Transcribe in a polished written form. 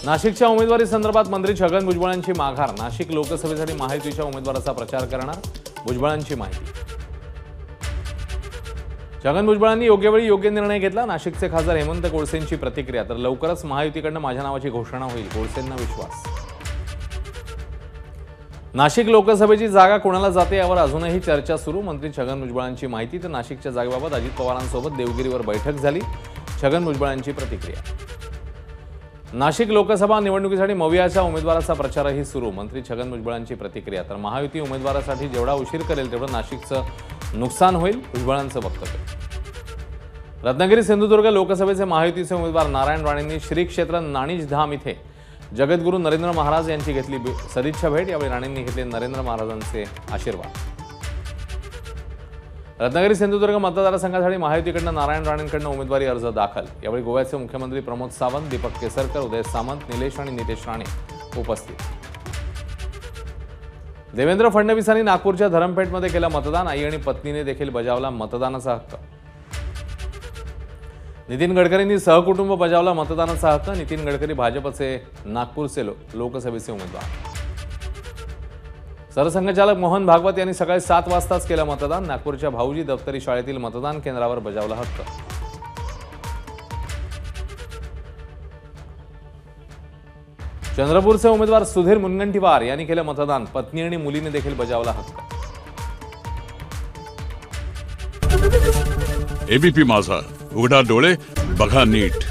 नाशिकच्या उमेदवारी संदर्भात मंत्री छगन भुजबळांची माघार। नाशिक लोकसभेसाठी महायुतीच्या उमेदवाराचा प्रचार करणार, भुजबळांची माहिती। छगन भुजबळांनी योग्य वेळी योग्य निर्णय घेतला। नाशिकचे खासदार हेमंत कोळसेंची प्रतिक्रिया। तर लवकरच महायुतीकडून माझ्या नावाची घोषणा होईल, कोळसेंना विश्वास। नाशिक लोकसभेची जागा कोणाला जाते यावर अजूनही चर्चा सुरू। मंत्री छगन भुजबळांची माहिती। तर नाशिकच्या जागेबाबत अजित पवारांसोबत देवगिरीवर बैठक झाली। छगन भुजबळांची प्रतिक्रिया। नाशिक लोकसभा निवडणुकीसाठी मवियाच्या उमेदवाराचा प्रचारही सुरू। मंत्री छगन भुजबळांची प्रतिक्रिया। तर महायुती उमेदवारासाठी जेवढा उशीर करेल तेवढं नाशिकचं नुकसान होईल, भुजबळांचं वक्तव्य। रत्नागिरी सिंधुदुर्ग लोकसभेचे महायुतीचे उमेदवार नारायण राणेंनी श्री क्षेत्र नाणीज धाम इथे जगद्गुरू नरेंद्र महाराज यांची घेतली सदिच्छा भेट। यावेळी राणेंनी घेतले नरेंद्र महाराजांचे आशीर्वाद। रत्नागिरी सिंधुदुर्ग मतदारसंघासाठी महायुतीकडून नारायण राणेंकडून उमेदवारी अर्ज दाखल। यावेळी गोव्याचे मुख्यमंत्री प्रमोद सावंत, दीपक केसरकर, उदय सामंत, निलेश आणि नितेश राणे उपस्थित। देवेंद्र फडणवीसांनी नागपूरच्या धरमपेठमध्ये केलं मतदान। आई आणि पत्नीने देखील बजावला मतदानाचा हक्क। नितीन गडकरींनी सहकुटुंब बजावला मतदानाचा हक्क। नितीन गडकरी भाजपचे नागपूरचे लोकसभेचे उमेदवार। सरसंघचालक मोहन भागवत यांनी सकाळी 7 वाजताच केलं मतदान। नागपूरच्या भाऊजी दफ्तरी शाळेतील मतदान केंद्रावर बजावला हक्क। चंद्रपूरचे उमेदवार सुधीर मुनगंटीवार यांनी केलं मतदान। पत्नी आणि मुलीने देखील बजावला हक्क। एबीपी माझा, उघडा डोळे बघा नीट।